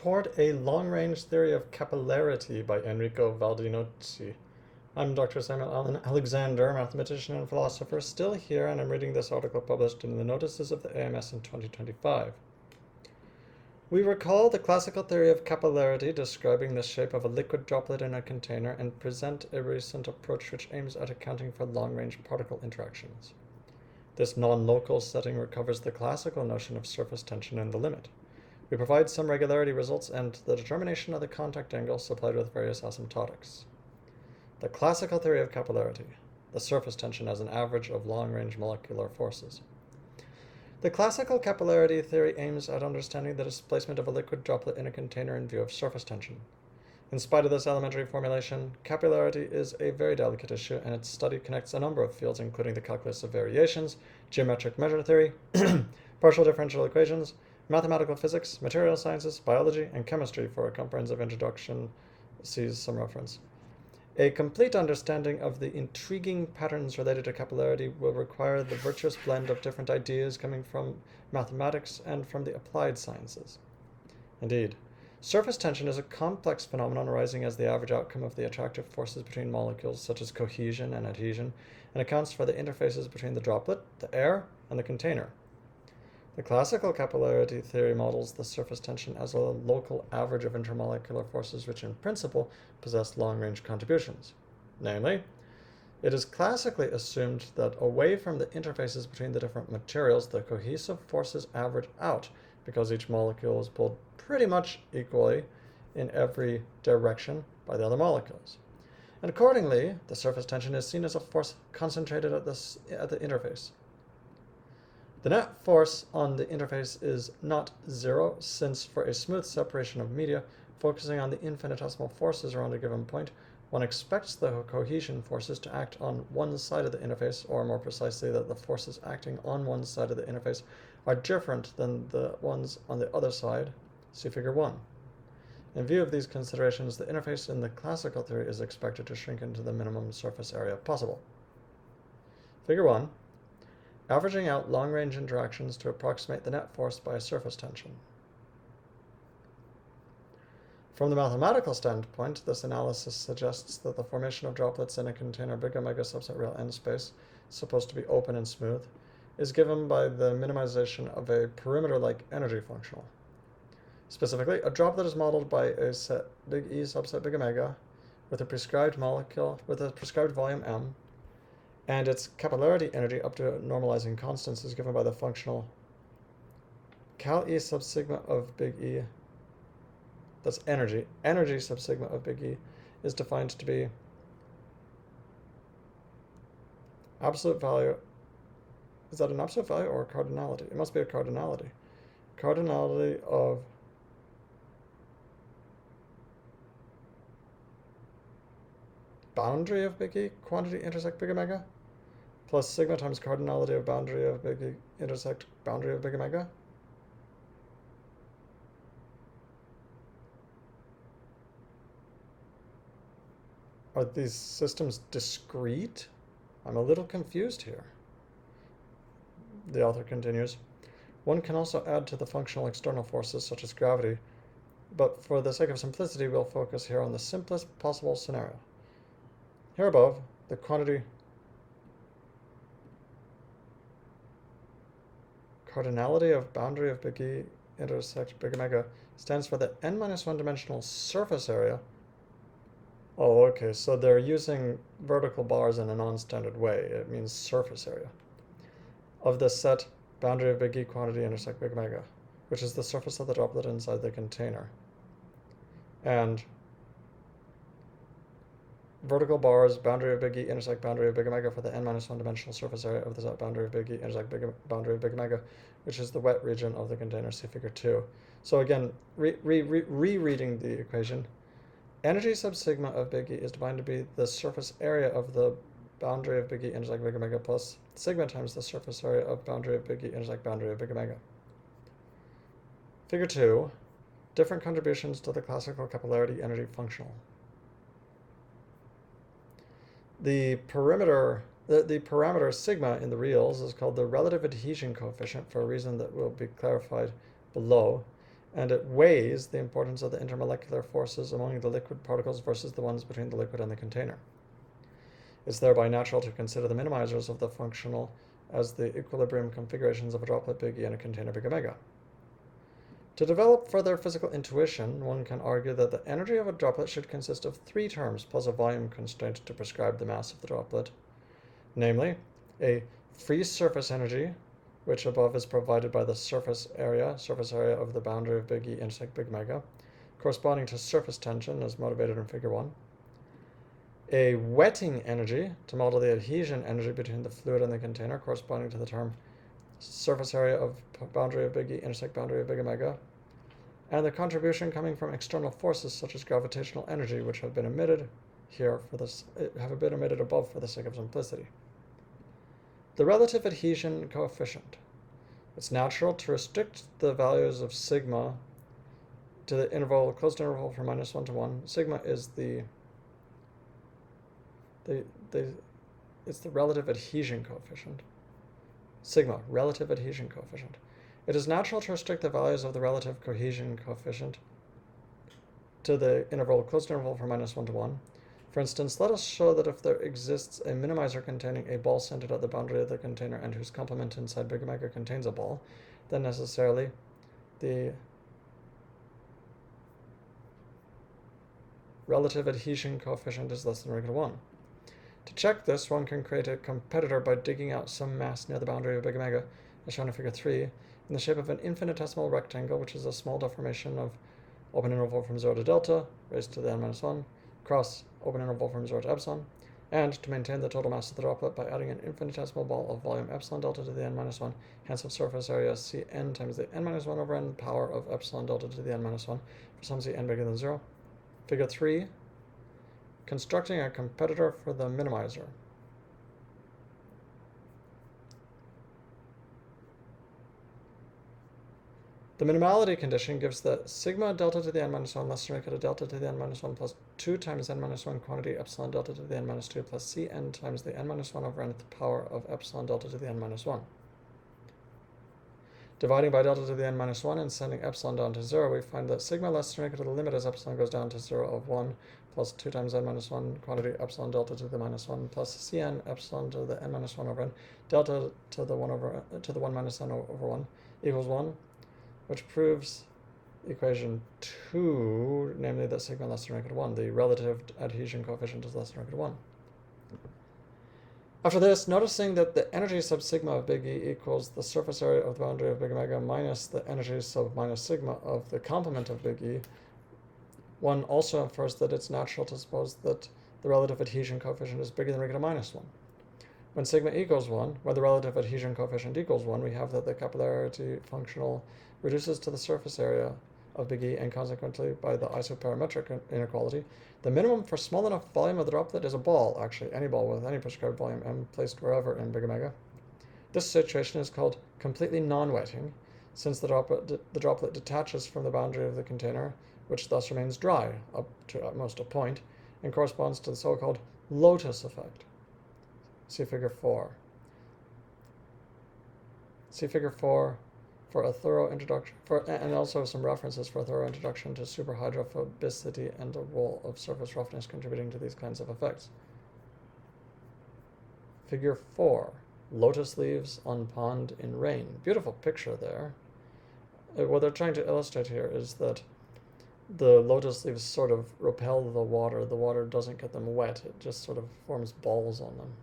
Toward a Long-Range Theory of Capillarity by Enrico Valdinoci. I'm Dr. Samuel Allen Alexander, mathematician and philosopher, still here, and I'm reading this article published in the Notices of the AMS in 2025. We recall the classical theory of capillarity describing the shape of a liquid droplet in a container and present a recent approach which aims at accounting for long-range particle interactions. This non-local setting recovers the classical notion of surface tension in the limit. We provide some regularity results and the determination of the contact angle supplied with various asymptotics. The classical theory of capillarity, the surface tension as an average of long-range molecular forces. The classical capillarity theory aims at understanding the displacement of a liquid droplet in a container in view of surface tension. In spite of this elementary formulation, capillarity is a very delicate issue, and its study connects a number of fields, including the calculus of variations, geometric measure theory, partial differential equations, mathematical physics, material sciences, biology, and chemistry. For a comprehensive introduction, see some reference. A complete understanding of the intriguing patterns related to capillarity will require the virtuous blend of different ideas coming from mathematics and from the applied sciences. Indeed, surface tension is a complex phenomenon arising as the average outcome of the attractive forces between molecules such as cohesion and adhesion, and accounts for the interfaces between the droplet, the air, and the container. The classical capillarity theory models the surface tension as a local average of intermolecular forces which in principle possess long-range contributions. Namely, it is classically assumed that away from the interfaces between the different materials, the cohesive forces average out because each molecule is pulled pretty much equally in every direction by the other molecules. And accordingly, the surface tension is seen as a force concentrated at the interface. The net force on the interface is not zero, since for a smooth separation of media, focusing on the infinitesimal forces around a given point, one expects the cohesion forces to act on one side of the interface, or more precisely, that the forces acting on one side of the interface are different than the ones on the other side. See Figure 1. In view of these considerations, the interface in the classical theory is expected to shrink into the minimum surface area possible. Figure 1. Averaging out long-range interactions to approximate the net force by a surface tension. From the mathematical standpoint, this analysis suggests that the formation of droplets in a container big omega subset real n space, supposed to be open and smooth, is given by the minimization of a perimeter-like energy functional. Specifically, a droplet is modeled by a set big E subset big omega with a prescribed molecule with a prescribed volume m, and its capillarity energy up to normalizing constants is given by the functional cal E sub sigma of big E. That's energy. Energy sub sigma of big E is defined to be absolute value. Is that an absolute value or a cardinality? It must be a cardinality. Cardinality of boundary of big E, quantity intersect big omega, plus sigma times cardinality of boundary of big E intersect boundary of big omega. Are these systems discrete? I'm a little confused here. The author continues, one can also add to the functional external forces such as gravity, but for the sake of simplicity, we'll focus here on the simplest possible scenario. Here above, the quantity cardinality of boundary of big E intersect big omega stands for the n-1 dimensional surface area. Oh, okay, so they're using vertical bars in a non-standard way. It means surface area of the set boundary of big E quantity intersect big omega, which is the surface of the droplet inside the container. And vertical bars, boundary of big E intersect boundary of big omega for the n-1 dimensional surface area of the set boundary of big E intersect boundary of big omega, which is the wet region of the container. See Figure 2. So again, rereading the equation, energy sub sigma of big E is defined to be the surface area of the boundary of big E intersect big omega plus sigma times the surface area of boundary of big E intersect boundary of big omega. Figure 2, different contributions to the classical capillarity energy functional. The parameter sigma in the reals is called the relative adhesion coefficient for a reason that will be clarified below, and it weighs the importance of the intermolecular forces among the liquid particles versus the ones between the liquid and the container. It's thereby natural to consider the minimizers of the functional as the equilibrium configurations of a droplet big E and a container big omega. To develop further physical intuition, one can argue that the energy of a droplet should consist of three terms plus a volume constraint to prescribe the mass of the droplet, namely a free surface energy, which above is provided by the surface area of the boundary of big E intersect big omega, corresponding to surface tension as motivated in figure 1, a wetting energy to model the adhesion energy between the fluid and the container, corresponding to the term surface area of boundary of big E intersect boundary of big omega, and the contribution coming from external forces such as gravitational energy, which have been omitted here above for the sake of simplicity. The relative adhesion coefficient. It's natural to restrict the values of sigma to the interval, closed interval from -1 to 1. Sigma is it's the relative adhesion coefficient. Sigma, relative adhesion coefficient. It is natural to restrict the values of the relative cohesion coefficient to the interval, closed interval from -1 to 1. For instance, let us show that if there exists a minimizer containing a ball centered at the boundary of the container and whose complement inside big omega contains a ball, then necessarily the relative adhesion coefficient is less than or equal to 1. To check this, one can create a competitor by digging out some mass near the boundary of big omega, as shown in figure 3, in the shape of an infinitesimal rectangle, which is a small deformation of open interval from 0 to delta, raised to the n-1, across open interval from 0 to epsilon, and to maintain the total mass of the droplet by adding an infinitesimal ball of volume epsilon delta to the n-1, hence of surface area Cn times the n-1 over n power of epsilon delta to the n-1 for some Cn bigger than 0. Figure 3, constructing a competitor for the minimizer. The minimality condition gives that sigma delta to the n-1 less than or equal to delta to the n-1 plus 2 times n-1 quantity epsilon delta to the n-2 plus Cn times the n-1 over nth power of epsilon delta to the n-1. Dividing by delta to the n-1 and sending epsilon down to 0, we find that sigma less than or equal to the limit as epsilon goes down to 0 of 1 plus 2 times n-1 quantity epsilon delta to the -1 plus Cn epsilon to the n-1 over n delta to the 1 minus n over 1 equals 1, which proves equation 2, namely that sigma less than or equal to 1. The relative adhesion coefficient is less than or equal to 1. After this, noticing that the energy sub sigma of big E equals the surface area of the boundary of big omega minus the energy sub minus sigma of the complement of big E, one also infers that it's natural to suppose that the relative adhesion coefficient is bigger than or equal to -1. When sigma equals 1, where the relative adhesion coefficient equals 1, we have that the capillarity functional reduces to the surface area of big E, and consequently by the isoparametric inequality, the minimum for small enough volume of the droplet is a ball, actually any ball with any prescribed volume m placed wherever in big omega. This situation is called completely non-wetting, since the droplet detaches from the boundary of the container, which thus remains dry up to at most a point, and corresponds to the so-called lotus effect. See figure 4. See figure 4 for a thorough introduction, and also some references for a thorough introduction to superhydrophobicity and the role of surface roughness contributing to these kinds of effects. Figure 4, lotus leaves on pond in rain. Beautiful picture there. What they're trying to illustrate here is that the lotus leaves sort of repel the water. The water doesn't get them wet. It just sort of forms balls on them.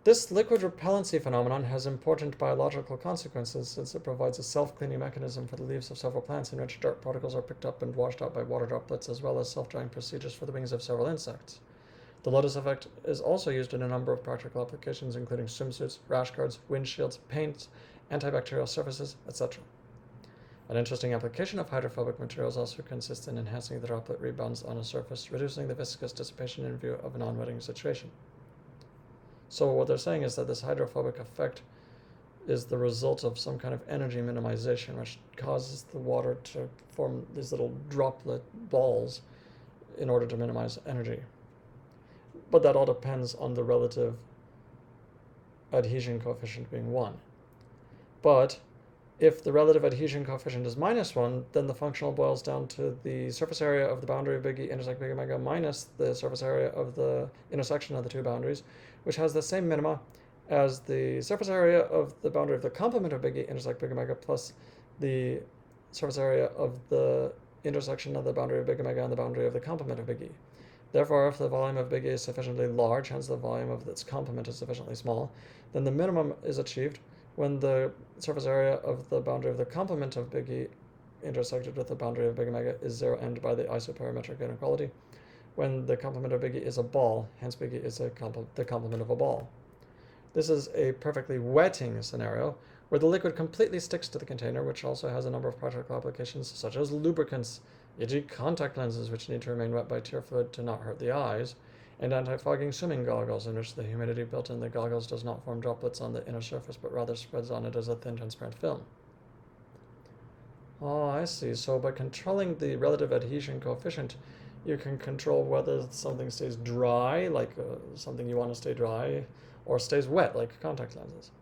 This liquid repellency phenomenon has important biological consequences, since it provides a self-cleaning mechanism for the leaves of several plants in which dirt particles are picked up and washed out by water droplets, as well as self-drying procedures for the wings of several insects. The lotus effect is also used in a number of practical applications, including swimsuits, rash guards, windshields, paints, antibacterial surfaces, etc. An interesting application of hydrophobic materials also consists in enhancing the droplet rebounds on a surface, reducing the viscous dissipation in view of a non-wetting situation. So what they're saying is that this hydrophobic effect is the result of some kind of energy minimization, which causes the water to form these little droplet balls in order to minimize energy. But that all depends on the relative adhesion coefficient being 1. But If the relative adhesion coefficient is -1, then the functional boils down to the surface area of the boundary of big E intersect big omega minus the surface area of the intersection of the two boundaries, which has the same minima as the surface area of the boundary of the complement of big E intersect big omega plus the surface area of the intersection of the boundary of big omega and the boundary of the complement of big E. Therefore, if the volume of big E is sufficiently large, hence the volume of its complement is sufficiently small, then the minimum is achieved when the surface area of the boundary of the complement of big E intersected with the boundary of big omega is zero and by the isoperimetric inequality, when the complement of big E is a ball, hence big E is the complement of a ball. This is a perfectly wetting scenario where the liquid completely sticks to the container, which also has a number of practical applications such as lubricants, e.g. contact lenses which need to remain wet by tear fluid to not hurt the eyes, and anti-fogging swimming goggles in which the humidity built in the goggles does not form droplets on the inner surface but rather spreads on it as a thin transparent film. Oh, I see. So by controlling the relative adhesion coefficient, you can control whether something stays dry, like something you want to stay dry, or stays wet, like contact lenses.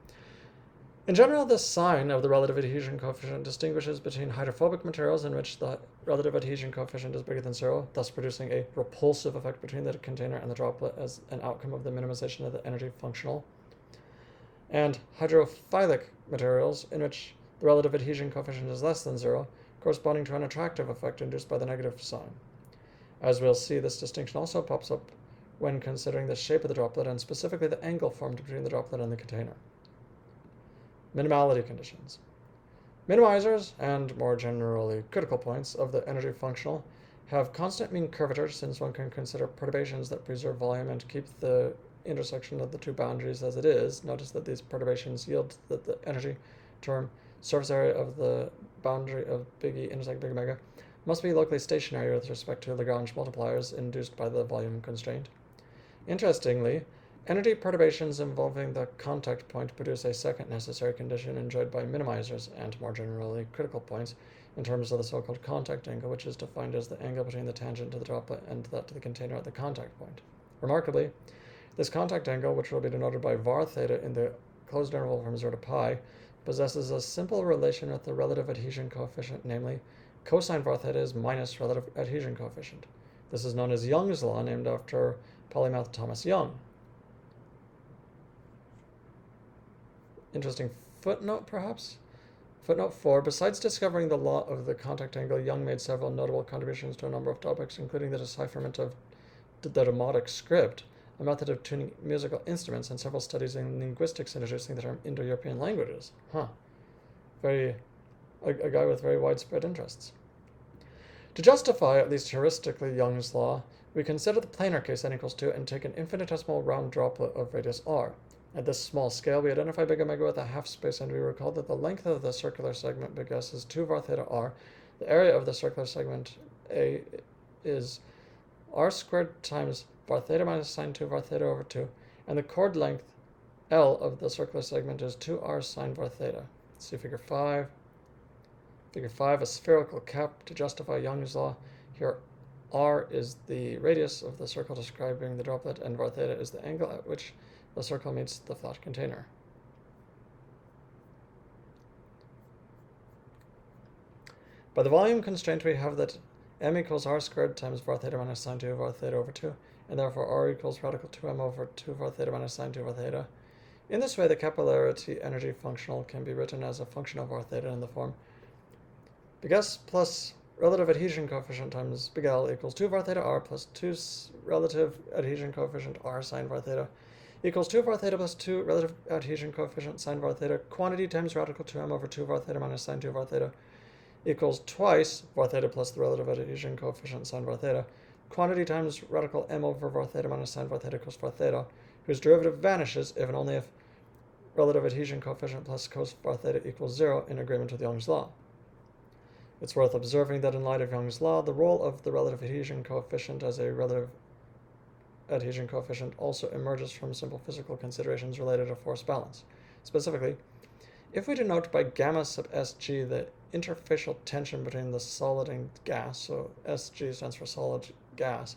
In general, the sign of the relative adhesion coefficient distinguishes between hydrophobic materials in which the relative adhesion coefficient is bigger than zero, thus producing a repulsive effect between the container and the droplet as an outcome of the minimization of the energy functional, and hydrophilic materials in which the relative adhesion coefficient is less than zero, corresponding to an attractive effect induced by the negative sign. As we'll see, this distinction also pops up when considering the shape of the droplet and specifically the angle formed between the droplet and the container. Minimality conditions. Minimizers, and more generally critical points, of the energy functional have constant mean curvature, since one can consider perturbations that preserve volume and keep the intersection of the two boundaries as it is. Notice that these perturbations yield that the energy term surface area of the boundary of big E intersect big omega must be locally stationary with respect to Lagrange multipliers induced by the volume constraint. Interestingly, energy perturbations involving the contact point produce a second necessary condition enjoyed by minimizers, and more generally critical points, in terms of the so-called contact angle, which is defined as the angle between the tangent to the droplet and that to the container at the contact point. Remarkably, this contact angle, which will be denoted by var theta in the closed interval from 0 to pi, possesses a simple relation with the relative adhesion coefficient, namely, cosine var theta is minus relative adhesion coefficient. This is known as Young's law, named after polymath Thomas Young. Interesting footnote, perhaps? Footnote 4. Besides discovering the law of the contact angle, Young made several notable contributions to a number of topics, including the decipherment of the demotic script, a method of tuning musical instruments, and several studies in linguistics introducing the term Indo-European languages. A guy with very widespread interests. To justify, at least heuristically, Young's law, we consider the planar case n equals 2 and take an infinitesimal round droplet of radius r. At this small scale, we identify big omega with a half space, and we recall that the length of the circular segment big S is 2 var theta r. The area of the circular segment A is r squared times var theta minus sine 2 var theta over 2, and the chord length L of the circular segment is 2r sine var theta. Let's see figure 5. Figure 5, a spherical cap to justify Young's law. Here, r is the radius of the circle describing the droplet, and var theta is the angle at which the circle meets the flat container. By the volume constraint, we have that m equals r squared times var theta minus sine 2 var theta over 2, and therefore r equals radical 2m over 2 var theta minus sine 2 var theta. In this way, the capillarity energy functional can be written as a function of var theta in the form big S plus relative adhesion coefficient times big L equals 2 var theta r plus 2 relative adhesion coefficient r sine var theta equals 2 var theta plus 2 relative adhesion coefficient sine var theta quantity times radical 2m over 2 var theta minus sine 2 var theta equals twice var theta plus the relative adhesion coefficient sine var theta quantity times radical m over var theta minus sine var theta equals var theta, whose derivative vanishes if and only if relative adhesion coefficient plus cos var theta equals 0 in agreement with Young's law. It's worth observing that in light of Young's law, the role of the relative adhesion coefficient as a relative adhesion coefficient also emerges from simple physical considerations related to force balance. Specifically, if we denote by gamma sub Sg the interfacial tension between the solid and gas, so Sg stands for solid gas,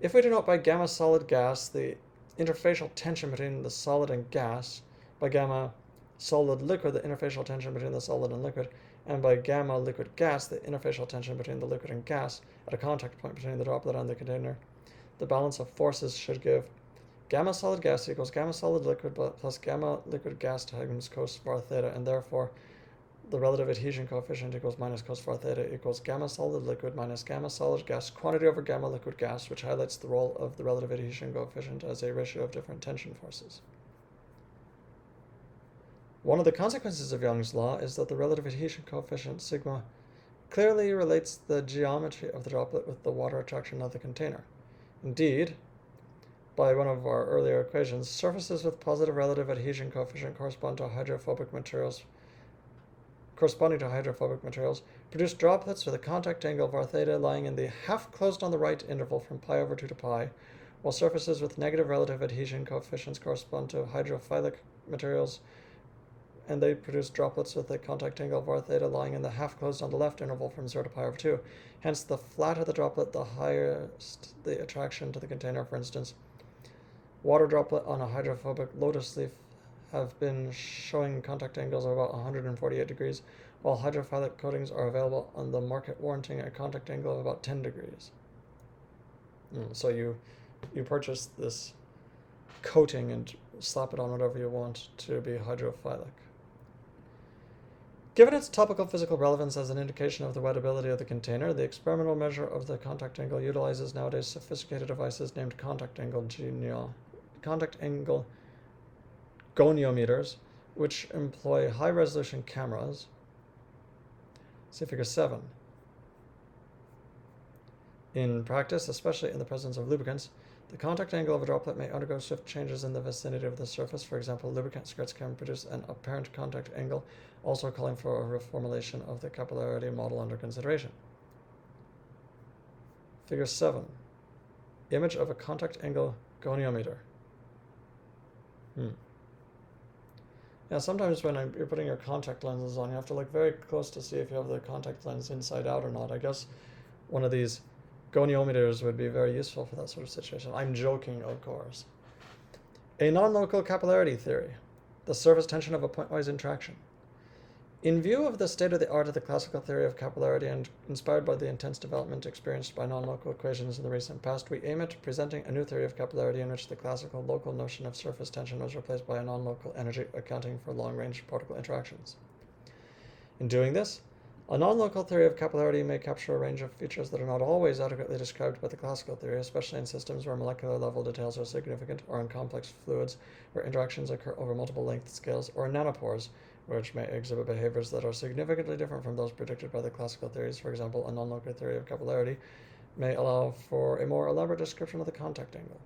if we denote by gamma solid gas the interfacial tension between the solid and gas, by gamma solid liquid, the interfacial tension between the solid and liquid, and by gamma liquid gas, the interfacial tension between the liquid and gas at a contact point between the droplet and the container. The balance of forces should give gamma solid gas equals gamma solid liquid plus gamma liquid gas times cos var theta, and therefore the relative adhesion coefficient equals minus cos var theta equals gamma solid liquid minus gamma solid gas quantity over gamma liquid gas, which highlights the role of the relative adhesion coefficient as a ratio of different tension forces. One of the consequences of Young's law is that the relative adhesion coefficient sigma clearly relates the geometry of the droplet with the water attraction of the container. Indeed, by one of our earlier equations, surfaces with positive relative adhesion coefficient corresponding to hydrophobic materials produce droplets with a contact angle var theta lying in the half closed on the right interval from pi over 2 to pi, while surfaces with negative relative adhesion coefficients correspond to hydrophilic materials, and they produce droplets with a contact angle var theta lying in the half closed on the left interval from 0 to pi over 2. Hence, the flatter the droplet, the highest the attraction to the container. For instance, water droplet on a hydrophobic lotus leaf have been showing contact angles of about 148 degrees, while hydrophilic coatings are available on the market warranting a contact angle of about 10 degrees. So you purchase this coating and slap it on whatever you want to be hydrophilic. Given its topical physical relevance as an indication of the wettability of the container, the experimental measure of the contact angle utilizes nowadays sophisticated devices named contact angle goniometers, which employ high-resolution cameras. See Figure 7. In practice, especially in the presence of lubricants, the contact angle of a droplet may undergo swift changes in the vicinity of the surface. For example, lubricant skirts can produce an apparent contact angle, also calling for a reformulation of the capillarity model under consideration. Figure 7. Image of a contact angle goniometer. Now, sometimes when you're putting your contact lenses on, you have to look very close to see if you have the contact lens inside out or not. I guess one of these goniometers would be very useful for that sort of situation. I'm joking, of course. A non-local capillarity theory, the surface tension of a pointwise interaction. In view of the state-of-the-art of the classical theory of capillarity and inspired by the intense development experienced by non-local equations in the recent past, we aim at presenting a new theory of capillarity in which the classical local notion of surface tension was replaced by a non-local energy accounting for long-range particle interactions. In doing this, a non-local theory of capillarity may capture a range of features that are not always adequately described by the classical theory, especially in systems where molecular level details are significant, or in complex fluids where interactions occur over multiple length scales, or in nanopores, which may exhibit behaviors that are significantly different from those predicted by the classical theories. For example, a non-local theory of capillarity may allow for a more elaborate description of the contact angle.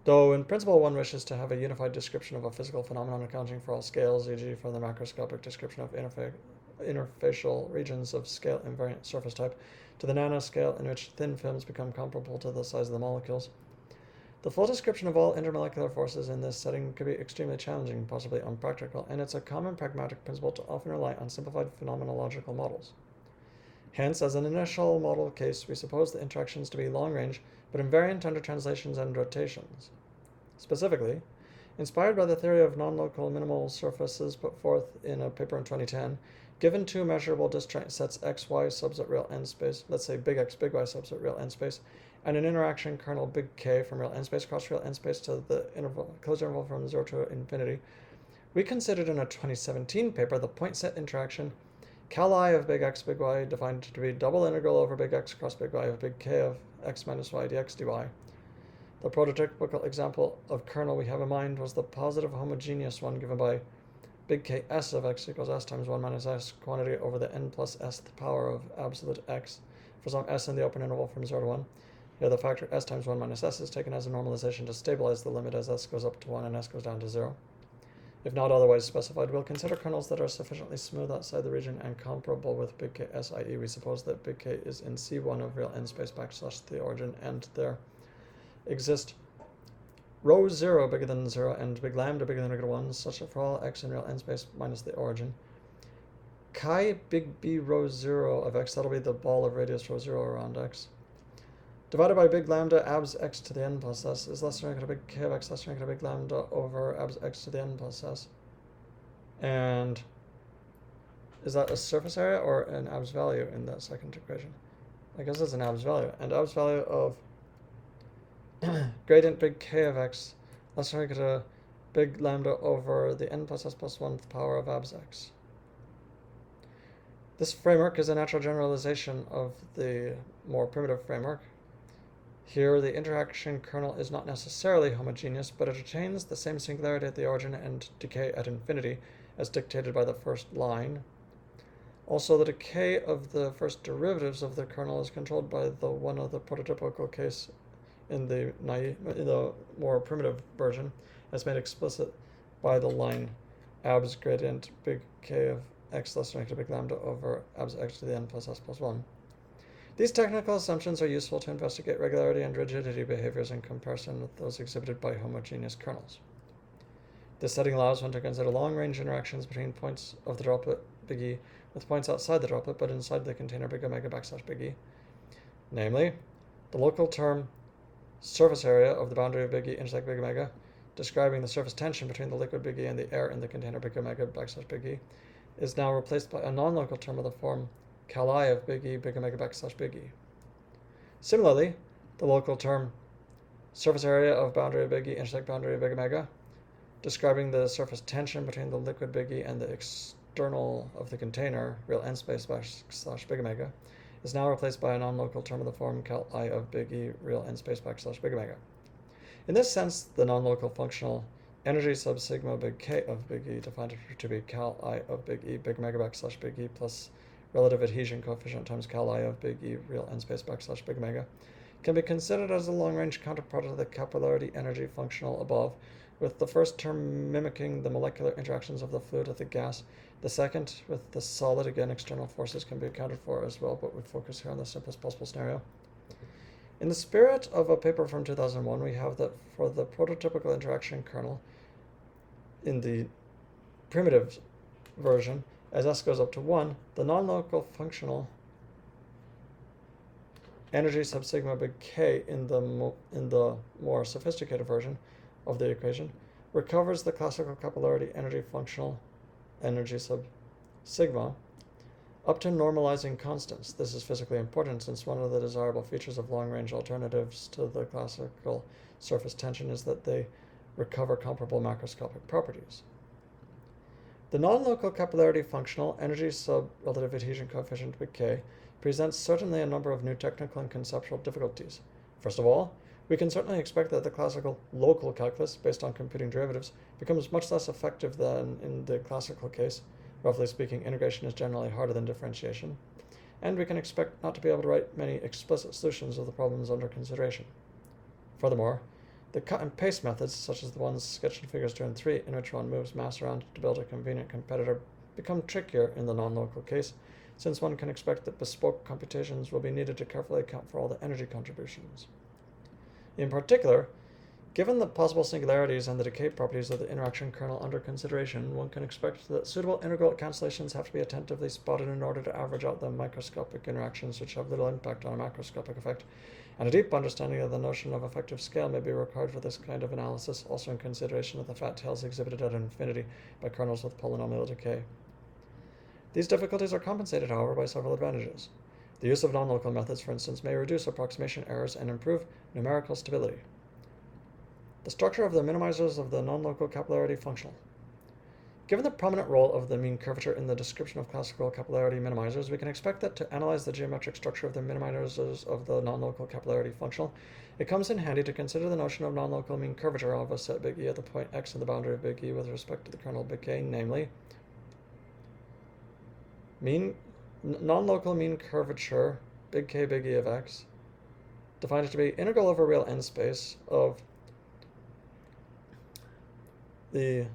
Though in principle one wishes to have a unified description of a physical phenomenon accounting for all scales, e.g. from the macroscopic description of interfacial regions of scale invariant surface type to the nanoscale in which thin films become comparable to the size of the molecules, the full description of all intermolecular forces in this setting could be extremely challenging, possibly unpractical, and it's a common pragmatic principle to often rely on simplified phenomenological models. Hence, as an initial model case, we suppose the interactions to be long-range, but invariant under translations and rotations. Specifically, inspired by the theory of non-local minimal surfaces put forth in a paper in 2010, given two measurable disjoint sets x, y subset real n space, let's say big X, big Y subset real n space, and an interaction kernel big K from real n space cross real n space to the closed interval from 0 to infinity, we considered in a 2017 paper the point set interaction cal I of big X, big Y defined to be double integral over big X cross big Y of big K of x minus y dx dy. The prototypical example of kernel we have in mind was the positive homogeneous one given by big K s of x equals s times 1 minus s quantity over the n plus sth power of absolute x for some s in the open interval from 0 to 1. Here the factor s times 1 minus s is taken as a normalization to stabilize the limit as s goes up to 1 and s goes down to 0. If not otherwise specified, we'll consider kernels that are sufficiently smooth outside the region and comparable with big K s, i.e. we suppose that big K is in C1 of real n space backslash the origin, and there exist rho 0 bigger than 0 and big lambda bigger than -1, such that for all x in real n space minus the origin, chi big B rho 0 of x, that'll be the ball of radius rho 0 around x, divided by big lambda abs x to the n plus s is less than or equal to big K of x less than or equal to big lambda over abs x to the n plus s. And is that a surface area or an abs value in that second equation? I guess it's an abs value. And abs value of gradient big K of x less than or equal to big lambda over the n plus s plus 1th power of abs x. This framework is a natural generalization of the more primitive framework. Here, the interaction kernel is not necessarily homogeneous, but it retains the same singularity at the origin and decay at infinity, as dictated by the first line. Also, the decay of the first derivatives of the kernel is controlled by the one of the prototypical case in the more primitive version, as made explicit by the line abs gradient big K of x less than or equal to big lambda over abs x to the n plus s plus 1. These technical assumptions are useful to investigate regularity and rigidity behaviors in comparison with those exhibited by homogeneous kernels. This setting allows one to consider long-range interactions between points of the droplet big E with points outside the droplet but inside the container big omega backslash big E. Namely, the local term surface area of the boundary of big E intersect big omega, describing the surface tension between the liquid big E and the air in the container big omega backslash big E, is now replaced by a non-local term of the form cal I of big E big omega backslash big E. Similarly, the local term surface area of boundary of big E intersect boundary of big omega, describing the surface tension between the liquid big E and the external of the container, real n space backslash big omega, is now replaced by a non-local term of the form cal I of big E real n space backslash big omega. In this sense, the non-local functional energy sub sigma big K of big E, defined to be cal I of big E big omega backslash big E plus relative adhesion coefficient times cal I of big E real n space backslash big omega, can be considered as a long-range counterpart of the capillarity energy functional above, with the first term mimicking the molecular interactions of the fluid with the gas. The second, with the solid, again, external forces can be accounted for as well, but we focus here on the simplest possible scenario. In the spirit of a paper from 2001, we have that for the prototypical interaction kernel in the primitive version, as s goes up to 1, the non-local functional energy sub sigma big K in the more sophisticated version of the equation recovers the classical capillarity energy functional energy sub sigma up to normalizing constants. This is physically important since one of the desirable features of long-range alternatives to the classical surface tension is that they recover comparable macroscopic properties. The non-local capillarity functional energy sub relative adhesion coefficient big K presents certainly a number of new technical and conceptual difficulties. First of all, we can certainly expect that the classical local calculus, based on computing derivatives, becomes much less effective than in the classical case. Roughly speaking, integration is generally harder than differentiation, and we can expect not to be able to write many explicit solutions of the problems under consideration. Furthermore, the cut and paste methods, such as the ones sketched in figures 2 and 3, in which one moves mass around to build a convenient competitor, become trickier in the non-local case, since one can expect that bespoke computations will be needed to carefully account for all the energy contributions. In particular, given the possible singularities and the decay properties of the interaction kernel under consideration, one can expect that suitable integral cancellations have to be attentively spotted in order to average out the microscopic interactions which have little impact on a macroscopic effect, and a deep understanding of the notion of effective scale may be required for this kind of analysis, also in consideration of the fat tails exhibited at infinity by kernels with polynomial decay. These difficulties are compensated, however, by several advantages. The use of non-local methods, for instance, may reduce approximation errors and improve numerical stability. The structure of the minimizers of the non-local capillarity functional. Given the prominent role of the mean curvature in the description of classical capillarity minimizers, we can expect that to analyze the geometric structure of the minimizers of the non-local capillarity functional, it comes in handy to consider the notion of non-local mean curvature of a set big E at the point x in the boundary of big E with respect to the kernel big K, namely non-local mean curvature big K big E of x, defined to be integral over real n space of the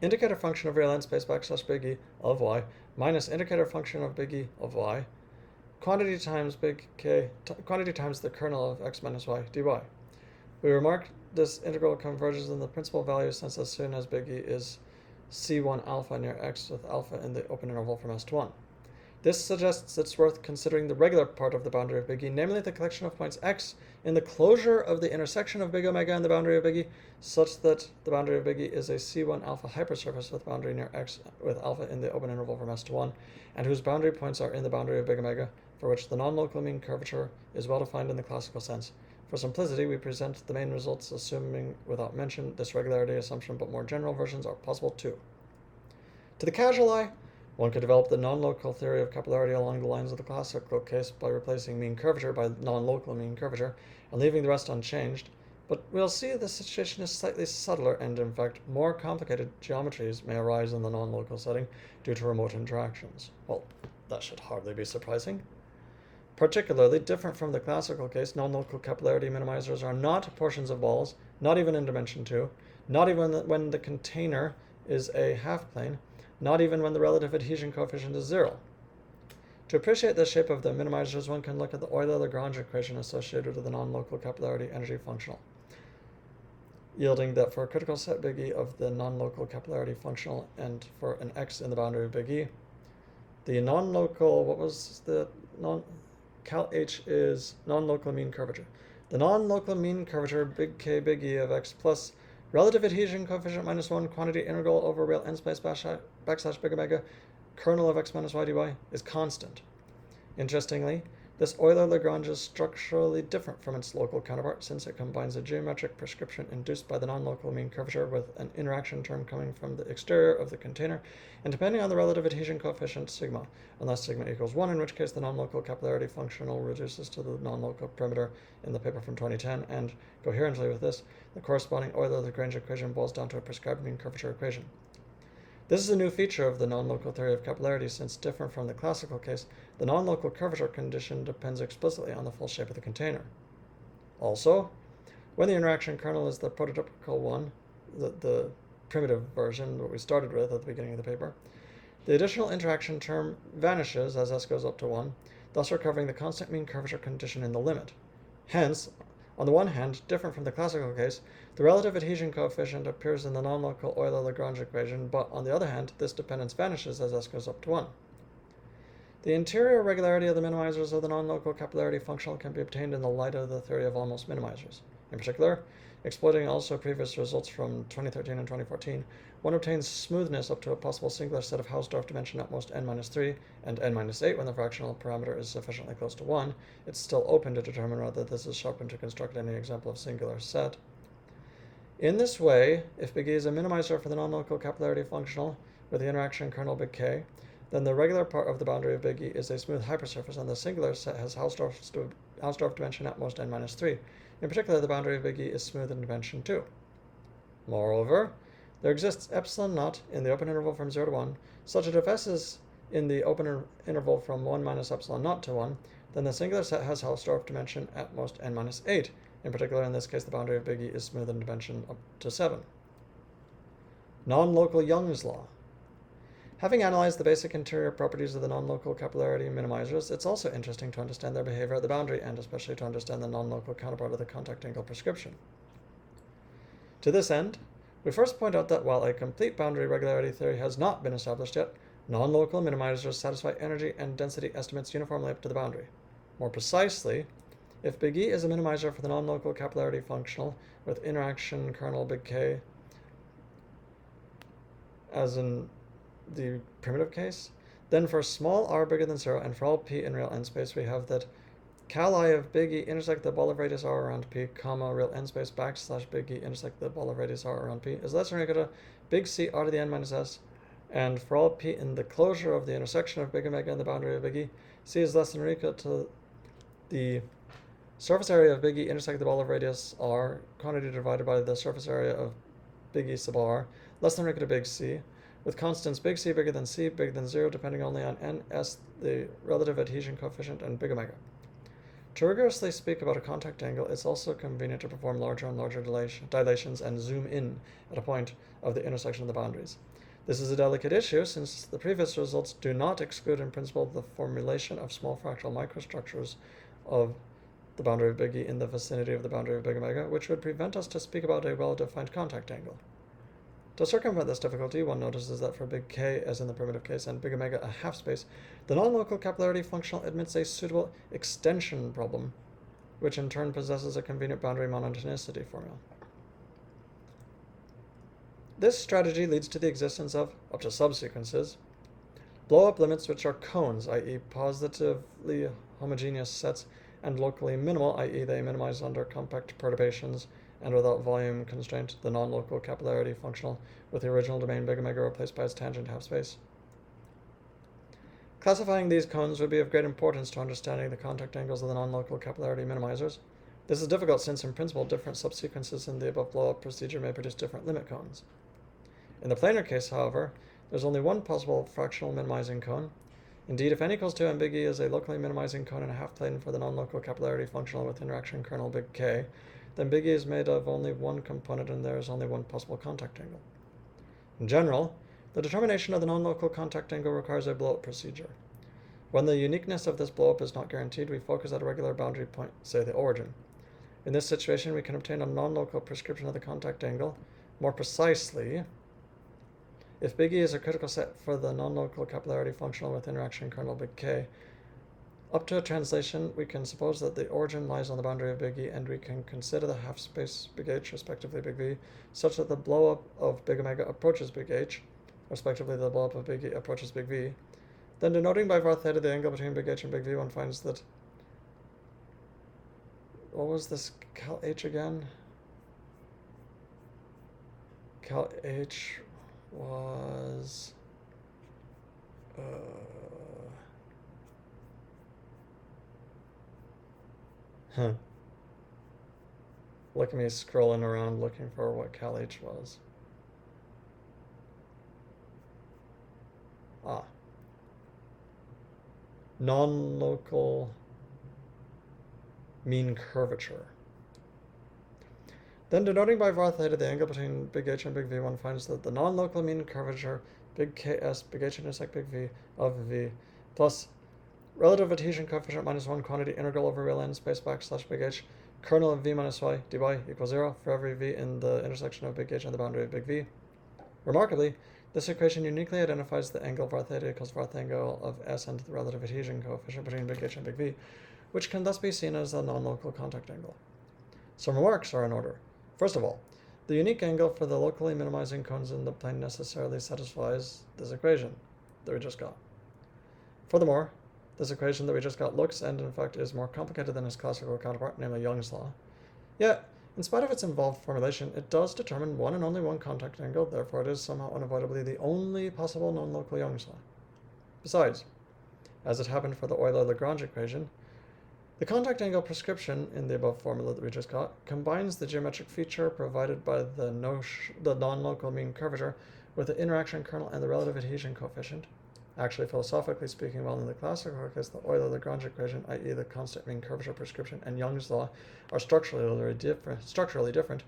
indicator function of real n space backslash big E of y minus indicator function of big E of y, quantity times big K, quantity times the kernel of x minus y dy. We remark this integral converges in the principal value since as soon as big E is C1 alpha near x with alpha in the open interval from S to 1. This suggests it's worth considering the regular part of the boundary of big E, namely the collection of points x in the closure of the intersection of big omega and the boundary of big E, such that the boundary of big E is a C1 alpha hypersurface with boundary near X with alpha in the open interval from S to 1, and whose boundary points are in the boundary of big omega, for which the non-local mean curvature is well defined in the classical sense. For simplicity, we present the main results assuming without mention this regularity assumption, but more general versions are possible too. To the casual eye, one could develop the non-local theory of capillarity along the lines of the classical case by replacing mean curvature by non-local mean curvature and leaving the rest unchanged, but we'll see the situation is slightly subtler and, in fact, more complicated geometries may arise in the non-local setting due to remote interactions. Well, that should hardly be surprising. Particularly different from the classical case, non-local capillarity minimizers are not portions of balls, not even in dimension 2, not even when the container is a half-plane, not even when the relative adhesion coefficient is 0. To appreciate the shape of the minimizers, one can look at the Euler-Lagrange equation associated with the non-local capillarity energy functional, yielding that for a critical set big E of the non-local capillarity functional and for an X in the boundary of big E, the non-local, Cal H is non-local mean curvature. The non-local mean curvature big K big E of X plus relative adhesion coefficient minus 1 quantity integral over real n space backslash big omega kernel of X minus y dy is constant. Interestingly, this Euler-Lagrange is structurally different from its local counterpart since it combines a geometric prescription induced by the non-local mean curvature with an interaction term coming from the exterior of the container and depending on the relative adhesion coefficient sigma, unless sigma equals 1, in which case the non-local capillarity functional reduces to the non-local perimeter in the paper from 2010, and coherently with this, the corresponding Euler-Lagrange equation boils down to a prescribed mean curvature equation. This is a new feature of the non-local theory of capillarity since, different from the classical case, the non-local curvature condition depends explicitly on the full shape of the container. Also, when the interaction kernel is the prototypical one, the primitive version that we started with at the beginning of the paper, the additional interaction term vanishes as s goes up to 1, thus recovering the constant mean curvature condition in the limit. Hence, on the one hand, different from the classical case, the relative adhesion coefficient appears in the non-local Euler-Lagrange equation, but on the other hand, this dependence vanishes as s goes up to 1. The interior regularity of the minimizers of the non-local capillarity functional can be obtained in the light of the theory of almost minimizers. In particular, exploiting also previous results from 2013 and 2014, one obtains smoothness up to a possible singular set of Hausdorff dimension at most n-3 and n-8 when the fractional parameter is sufficiently close to 1. It's still open to determine whether this is sharpened to construct any example of singular set. In this way, if big E is a minimizer for the non-local capillarity functional with the interaction kernel big K, then the regular part of the boundary of big E is a smooth hypersurface and the singular set has Hausdorff dimension at most n-3. In particular, the boundary of big E is smooth in dimension 2. Moreover, there exists epsilon naught in the open interval from 0 to 1, such that if S is in the open interval from 1 minus epsilon naught to 1, then the singular set has Hausdorff dimension at most n-8. In particular, in this case, the boundary of big E is smooth in dimension up to 7. Non-local Young's law. Having analyzed the basic interior properties of the non-local capillarity minimizers, it's also interesting to understand their behavior at the boundary and especially to understand the non-local counterpart of the contact angle prescription. To this end, we first point out that while a complete boundary regularity theory has not been established yet, non-local minimizers satisfy energy and density estimates uniformly up to the boundary. More precisely, if big E is a minimizer for the non-local capillarity functional with interaction kernel big K, as in the primitive case, then for small r bigger than 0 and for all p in real n space, we have that cal I of big E intersect the ball of radius r around p, comma, real n space backslash big E intersect the ball of radius r around p is less than or equal to big C r to the n minus s, and for all p in the closure of the intersection of big omega and the boundary of big E, C is less than or equal to the surface area of big E intersect the ball of radius r, quantity divided by the surface area of big E sub r, less than or equal to big C, with constants big C bigger than C bigger than 0 depending only on n, s, the relative adhesion coefficient, and big omega. To rigorously speak about a contact angle, it's also convenient to perform larger and larger dilations and zoom in at a point of the intersection of the boundaries. This is a delicate issue since the previous results do not exclude in principle the formulation of small fractal microstructures of the boundary of big E in the vicinity of the boundary of big omega, which would prevent us to speak about a well-defined contact angle. To circumvent this difficulty, one notices that for big K, as in the primitive case, and big omega, a half space, the non-local capillarity functional admits a suitable extension problem which in turn possesses a convenient boundary monotonicity formula. This strategy leads to the existence of, up to subsequences, blow-up limits which are cones, i.e. positively homogeneous sets, and locally minimal, i.e. they minimize under compact perturbations and without volume constraint, the non-local capillarity functional with the original domain big omega replaced by its tangent half space. Classifying these cones would be of great importance to understanding the contact angles of the non-local capillarity minimizers. This is difficult since, in principle, different subsequences in the above blow-up procedure may produce different limit cones. In the planar case, however, there's only one possible fractional minimizing cone. Indeed, if n equals 2 and big E is a locally minimizing cone in a half-plane for the non-local capillarity functional with interaction kernel big K, then big E is made of only one component and there is only one possible contact angle. In general, the determination of the non-local contact angle requires a blow-up procedure. When the uniqueness of this blow-up is not guaranteed, we focus at a regular boundary point, say the origin. In this situation, we can obtain a non-local prescription of the contact angle. More precisely, if big E is a critical set for the non-local capillarity functional with interaction kernel big K, up to a translation, we can suppose that the origin lies on the boundary of big E, and we can consider the half space big H, respectively big V, such that the blow-up of big omega approaches big H, respectively the blow-up of big E approaches big V. Then denoting by var theta the angle between big H and big V, one finds that... What was this cal H again? Cal H was... Look at me scrolling around looking for what cal H was. Non-local mean curvature. Then denoting by var theta the angle between big H and big V, one finds that the non-local mean curvature big Ks, big H intersect big V of V plus relative adhesion coefficient minus 1 quantity integral over real n space backslash big H kernel of V minus y dy equals 0 for every V in the intersection of big H and the boundary of big V. Remarkably, this equation uniquely identifies the angle var theta equals var theta angle of S and the relative adhesion coefficient between big H and big V, which can thus be seen as a non-local contact angle. Some remarks are in order. First of all, the unique angle for the locally minimizing cones in the plane necessarily satisfies this equation that we just got. Furthermore, this equation that we just got looks, and in fact is, more complicated than its classical counterpart, namely Young's law. Yet, in spite of its involved formulation, it does determine one and only one contact angle, therefore it is somehow unavoidably the only possible non-local Young's law. Besides, as it happened for the Euler-Lagrange equation, the contact angle prescription in the above formula that we just got combines the geometric feature provided by the non-local mean curvature with the interaction kernel and the relative adhesion coefficient. Actually, philosophically speaking, while in the classical case, the Euler-Lagrange equation, i.e. the constant mean curvature prescription, and Young's law are structurally different,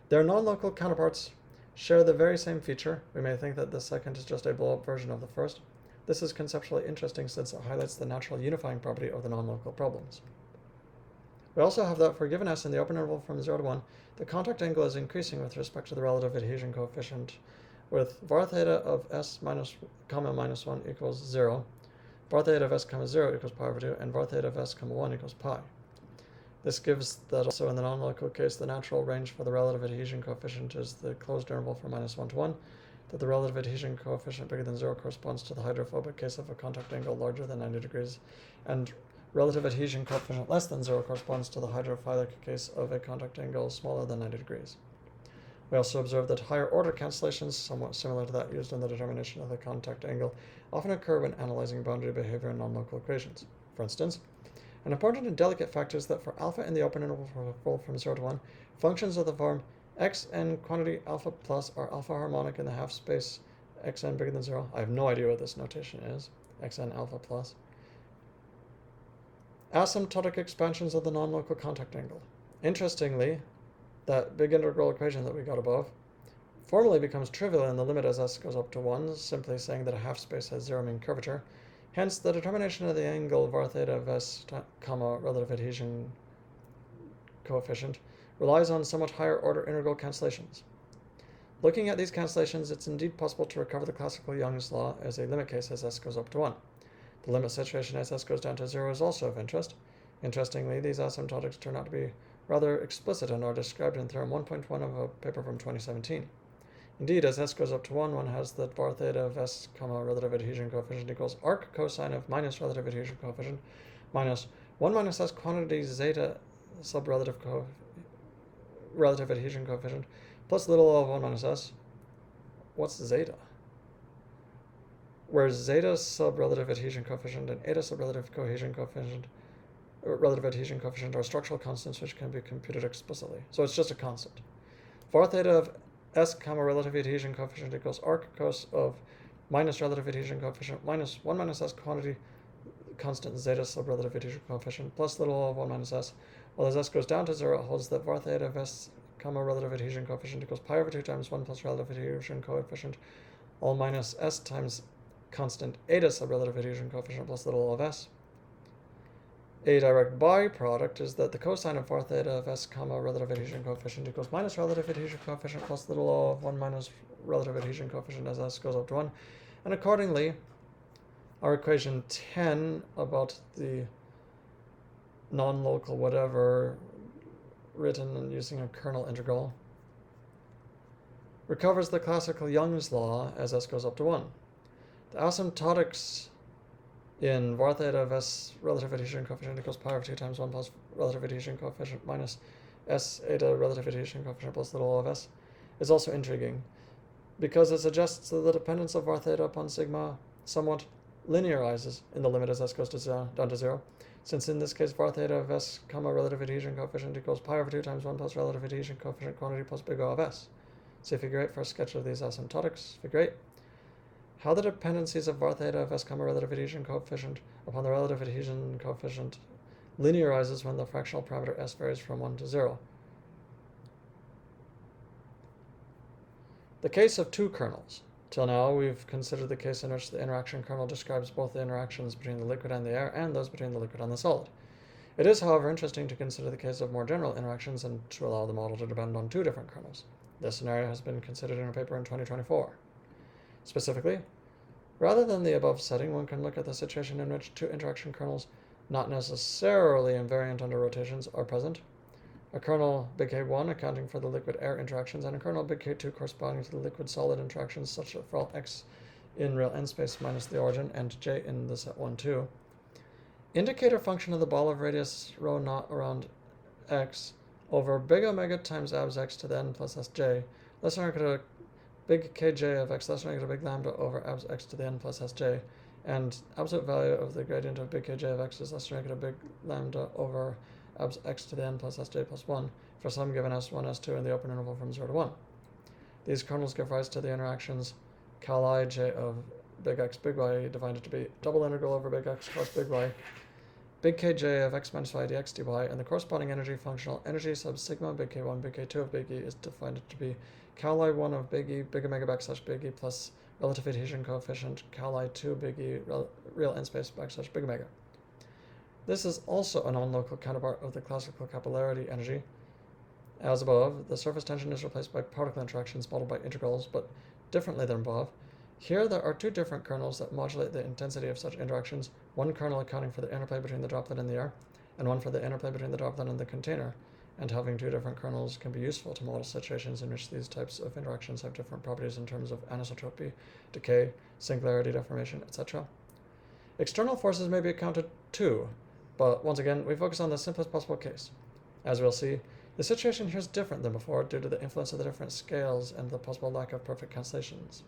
their non-local counterparts share the very same feature. We may think that the second is just a blow-up version of the first. This is conceptually interesting since it highlights the natural unifying property of the non-local problems. We also have that for given S in the open interval from 0 to 1, the contact angle is increasing with respect to the relative adhesion coefficient, with var theta of S minus 1 equals 0, var theta of S, 0 equals pi over 2, and var theta of S, 1 equals pi. This gives that also in the non-local case, the natural range for the relative adhesion coefficient is the closed interval from -1 to 1, that the relative adhesion coefficient bigger than 0 corresponds to the hydrophobic case of a contact angle larger than 90 degrees, and relative adhesion coefficient less than 0 corresponds to the hydrophilic case of a contact angle smaller than 90 degrees. We also observe that higher order cancellations, somewhat similar to that used in the determination of the contact angle, often occur when analyzing boundary behavior in non-local equations. For instance, an important and delicate fact is that for alpha in the open interval from 0 to 1, functions of the form xn quantity alpha plus are alpha harmonic in the half space xn bigger than 0. I have no idea what this notation is, xn alpha plus. Asymptotic expansions of the non-local contact angle. Interestingly, that big integral equation that we got above formally becomes trivial in the limit as s goes up to 1, simply saying that a half space has 0 mean curvature. Hence, the determination of the angle var theta of s, relative adhesion coefficient, relies on somewhat higher order integral cancellations. Looking at these cancellations, it's indeed possible to recover the classical Young's law as a limit case as s goes up to 1. The limit situation as s goes down to 0 is also of interest. Interestingly, these asymptotics turn out to be rather explicit and are described in Theorem 1.1 of a paper from 2017. Indeed, as s goes up to 1, one has that var theta of s, relative adhesion coefficient equals arc cosine of minus relative adhesion coefficient minus 1 minus s quantity zeta sub relative adhesion coefficient plus little o of 1 minus s. What's zeta? Where zeta sub relative adhesion coefficient and eta sub relative adhesion coefficient are structural constants which can be computed explicitly. So it's just a constant. Var theta of s, relative adhesion coefficient equals arc cos of minus relative adhesion coefficient minus 1 minus s quantity constant zeta sub relative adhesion coefficient plus little o of 1 minus s. Well, as s goes down to 0, it holds that var theta of s, relative adhesion coefficient equals pi over 2 times 1 plus relative adhesion coefficient all minus s times constant eta sub relative adhesion coefficient plus little o of s. A direct byproduct is that the cosine of var theta of s, relative adhesion coefficient equals minus relative adhesion coefficient plus little o of 1 minus relative adhesion coefficient as s goes up to 1. And accordingly, our equation 10 about the non-local whatever written using a kernel integral recovers the classical Young's law as s goes up to 1. The asymptotics in var theta of s relative adhesion coefficient equals pi over 2 times 1 plus relative adhesion coefficient minus s eta relative adhesion coefficient plus little o of s is also intriguing because it suggests that the dependence of var theta upon sigma somewhat linearizes in the limit as s goes down to 0, since in this case var theta of s, relative adhesion coefficient equals pi over 2 times 1 plus relative adhesion coefficient quantity plus big O of s. See figure 8 for a sketch of these asymptotics. Figure 8. How the dependencies of var theta of s, relative adhesion coefficient upon the relative adhesion coefficient linearizes when the fractional parameter s varies from 1 to 0. The case of two kernels. Till now, we've considered the case in which the interaction kernel describes both the interactions between the liquid and the air and those between the liquid and the solid. It is, however, interesting to consider the case of more general interactions and to allow the model to depend on two different kernels. This scenario has been considered in a paper in 2024. Specifically, rather than the above setting, one can look at the situation in which two interaction kernels, not necessarily invariant under rotations, are present. A kernel big K1 accounting for the liquid-air interactions, and a kernel big K2 corresponding to the liquid-solid interactions, such that for all x in real n space minus the origin and j in the set 1, 2, indicate a function of the ball of radius rho naught around x over big omega times abs x to the n plus sj, less or equal to big kj of x less or equal to big lambda over abs x to the n plus sj, and absolute value of the gradient of big kj of x is less or equal to big lambda over abs x to the n plus sj plus 1 for some given s1, s2 in the open interval from 0 to 1. These kernels give rise to the interactions cal I j of big X big Y defined to be double integral over big X plus big Y, big Kj of x minus y dx dy, and the corresponding energy functional energy sub sigma big K1 big K2 of big E is defined to be cal I1 of big E big omega backslash big E plus relative adhesion coefficient cal I2 big E real n space backslash big omega. This is also a non-local counterpart of the classical capillarity energy. As above, the surface tension is replaced by particle interactions modeled by integrals, but differently than above. Here there are two different kernels that modulate the intensity of such interactions, one kernel accounting for the interplay between the droplet and the air, and one for the interplay between the droplet and the container, and having two different kernels can be useful to model situations in which these types of interactions have different properties in terms of anisotropy, decay, singularity deformation, etc. External forces may be accounted too, but once again, we focus on the simplest possible case. As we'll see, the situation here is different than before due to the influence of the different scales and the possible lack of perfect cancellations.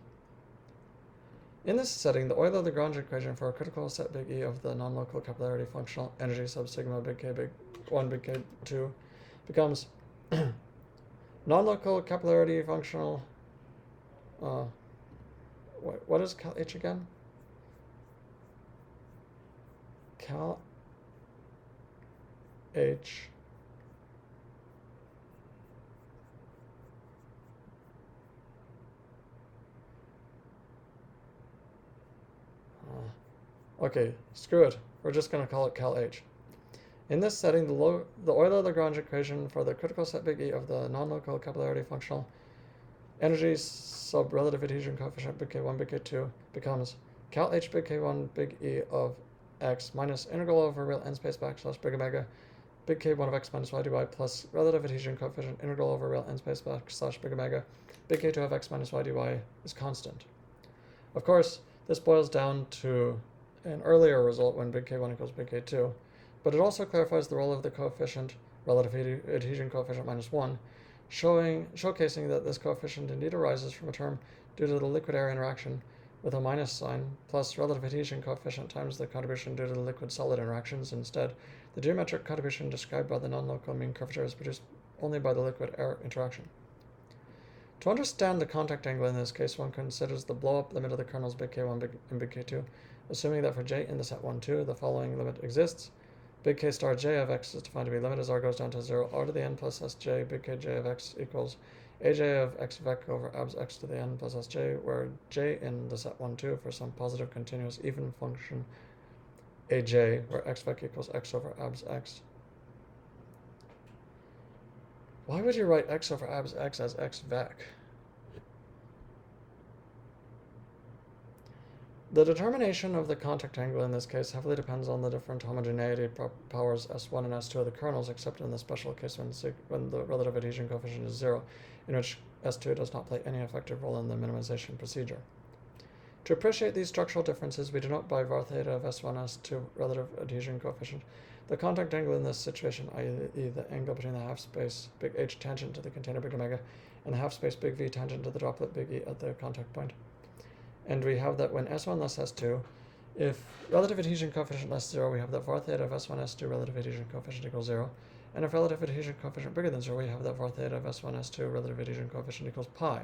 In this setting, the Euler-Lagrange equation for a critical set big E of the non-local capillarity functional energy sub sigma big K big 1 big K2 becomes non-local capillarity functional, what is cal H again? Cal H okay, screw it. We're just going to call it cal H. In this setting, the Euler-Lagrange equation for the critical set big E of the non-local capillarity functional energy sub relative adhesion coefficient big K1 big K2 becomes cal H big K1 big E of x minus integral over real n space backslash big omega big K1 of x minus y dy plus relative adhesion coefficient integral over real n space backslash big omega big K2 of x minus y dy is constant. Of course, this boils down to an earlier result when big K1 equals big K2, but it also clarifies the role of the coefficient, relative adhesion coefficient minus 1, showcasing that this coefficient indeed arises from a term due to the liquid-air interaction with a minus sign plus relative adhesion coefficient times the contribution due to the liquid-solid interactions. Instead, the geometric contribution described by the non-local mean curvature is produced only by the liquid-air interaction. To understand the contact angle in this case, one considers the blow-up limit of the kernels big K1 and big K2, assuming that for j in the set 1, 2, the following limit exists. Big K star j of x is defined to be limit as r goes down to 0, r to the n plus sj, big K j of x equals aj of x vec over abs x to the n plus sj, where j in the set 1, 2 for some positive continuous even function aj, where x vec equals x over abs x. Why would you write x over abs x as x vec? The determination of the contact angle in this case heavily depends on the different homogeneity powers S1 and S2 of the kernels, except in the special case when the relative adhesion coefficient is 0, in which S2 does not play any effective role in the minimization procedure. To appreciate these structural differences, we denote by var theta of S1 S2 relative adhesion coefficient the contact angle in this situation, i.e. the angle between the half space big H tangent to the container big omega and the half space big V tangent to the droplet big E at the contact point. And we have that when S1 less S2, if relative adhesion coefficient less 0, we have that var theta of S1 S2 relative adhesion coefficient equals 0. And if relative adhesion coefficient bigger than 0, we have that var theta of S1 S2 relative adhesion coefficient equals pi.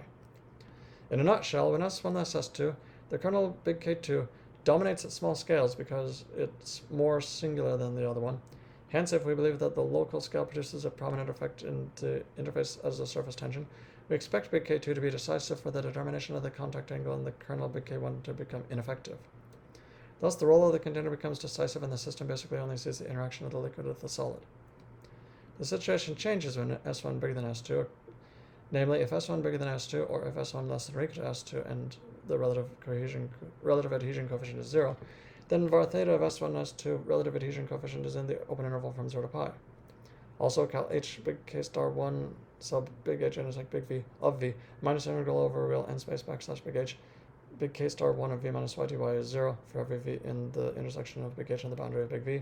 In a nutshell, when S1 less S2, the kernel big K2 dominates at small scales because it's more singular than the other one. Hence, if we believe that the local scale produces a prominent effect in the interface as a surface tension, we expect big K2 to be decisive for the determination of the contact angle and the kernel big K1 to become ineffective. Thus, the role of the container becomes decisive and the system basically only sees the interaction of the liquid with the solid. The situation changes when S1 bigger than S2, namely if S1 bigger than S2 or if S1 less than or equal to S2 and the relative adhesion coefficient is 0, then var theta of S1 S2 relative adhesion coefficient is in the open interval from 0 to pi. Also, cal h big K star 1 sub big H intersect big V of V minus integral over real n space backslash big H big K star 1 of V minus y dy is 0 for every V in the intersection of big H and the boundary of big V.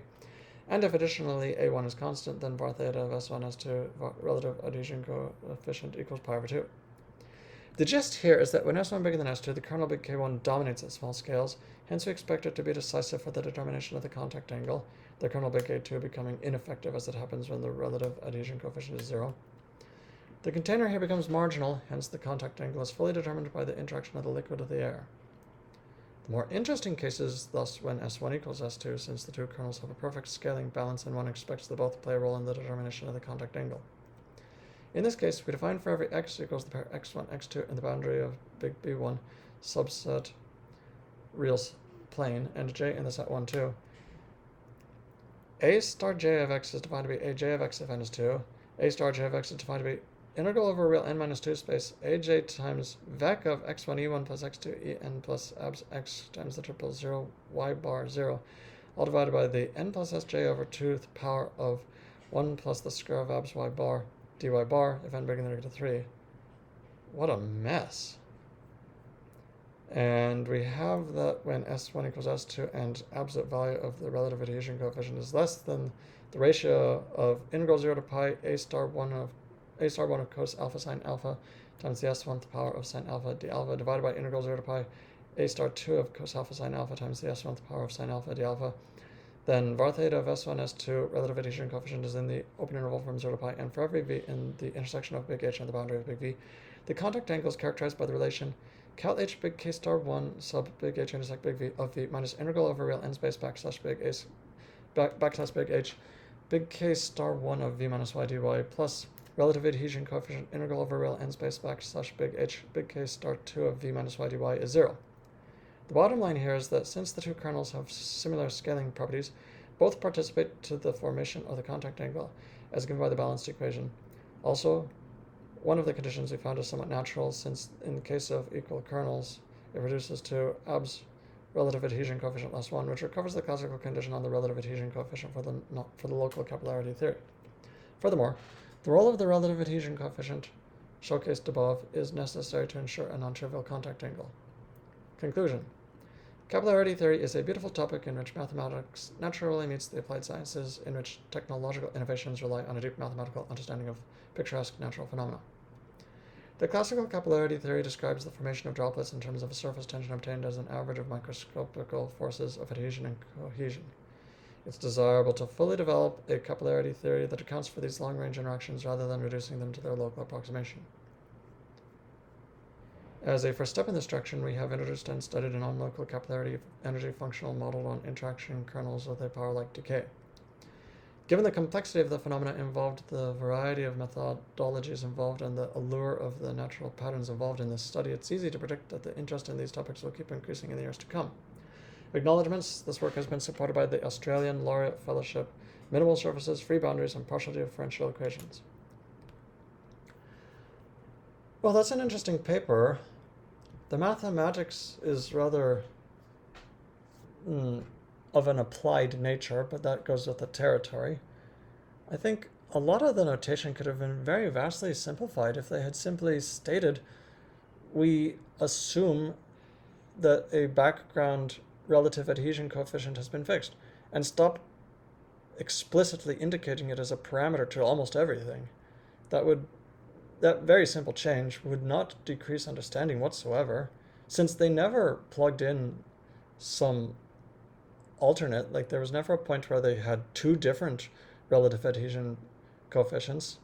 And if additionally A1 is constant, then var theta of S1 S2 relative adhesion coefficient equals pi over 2. The gist here is that when S1 bigger than S2, the kernel big K1 dominates at small scales, hence we expect it to be decisive for the determination of the contact angle, the kernel big K2 becoming ineffective as it happens when the relative adhesion coefficient is 0. The container here becomes marginal, hence the contact angle is fully determined by the interaction of the liquid with the air. The more interesting case is thus when S1 equals S2, since the two kernels have a perfect scaling balance and one expects them both to play a role in the determination of the contact angle. In this case, we define for every x equals the pair x1, x2 in the boundary of big B1 subset real plane and j in the set 1, 2. A star j of x is defined to be a j of x if n is 2. A star j of x is defined to be integral over real n minus 2 space aj times vec of x1 e1 plus x2 en plus abs x times the triple 0 y bar 0, all divided by the n plus sj over 2 to the power of 1 plus the square of abs y bar dy bar if n bigger than or equal to 3. What a mess. And we have that when S1 equals S2 and absolute value of the relative adhesion coefficient is less than the ratio of integral 0 to pi a star 1 of cos alpha sine alpha times the S1th power of sine alpha d alpha divided by integral 0 to pi a star 2 of cos alpha sine alpha times the S1th power of sine alpha d alpha, then var theta of S1 S2 relative adhesion coefficient is in the open interval from 0 to pi, and for every v in the intersection of big H and the boundary of big V, the contact angle is characterized by the relation cal h big K star 1 sub big H intersect big V of V minus integral over real n space backslash big H big K star 1 of V minus y dy plus relative adhesion coefficient integral over real n space backslash big H big K star 2 of V minus y dy is 0. The bottom line here is that since the two kernels have similar scaling properties, both participate to the formation of the contact angle as given by the balanced equation. Also, one of the conditions we found is somewhat natural, since in the case of equal kernels, it reduces to abs relative adhesion coefficient less 1, which recovers the classical condition on the relative adhesion coefficient for the local capillarity theory. Furthermore, the role of the relative adhesion coefficient, showcased above, is necessary to ensure a non-trivial contact angle. Conclusion. Capillarity theory is a beautiful topic in which mathematics naturally meets the applied sciences, in which technological innovations rely on a deep mathematical understanding of picturesque natural phenomena. The classical capillarity theory describes the formation of droplets in terms of a surface tension obtained as an average of microscopical forces of adhesion and cohesion. It's desirable to fully develop a capillarity theory that accounts for these long-range interactions rather than reducing them to their local approximation. As a first step in this direction, we have introduced and studied a non-local capillarity energy functional model on interaction kernels with a power-like decay. Given the complexity of the phenomena involved, the variety of methodologies involved, and the allure of the natural patterns involved in this study, it's easy to predict that the interest in these topics will keep increasing in the years to come. Acknowledgements: this work has been supported by the Australian Laureate Fellowship, minimal surfaces, free boundaries, and partial differential equations. Well, that's an interesting paper. The mathematics is rather of an applied nature, but that goes with the territory. I think a lot of the notation could have been very vastly simplified if they had simply stated, we assume that a background relative adhesion coefficient has been fixed, and stop explicitly indicating it as a parameter to almost everything. That very simple change would not decrease understanding whatsoever, since they never plugged in some alternate, like there was never a point where they had two different relative adhesion coefficients,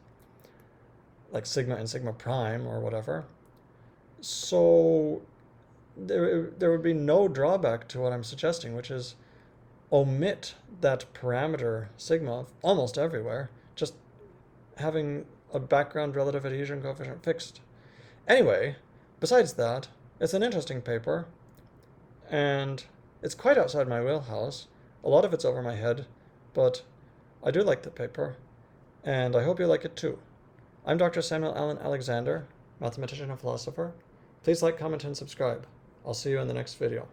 like sigma and sigma prime or whatever. So there would be no drawback to what I'm suggesting, which is omit that parameter sigma almost everywhere, just having a background relative adhesion coefficient fixed. Anyway, besides that, it's an interesting paper, and it's quite outside my wheelhouse. A lot of it's over my head, but I do like the paper, and I hope you like it too. I'm Dr. Samuel Allen Alexander, mathematician and philosopher. Please like, comment, and subscribe. I'll see you in the next video.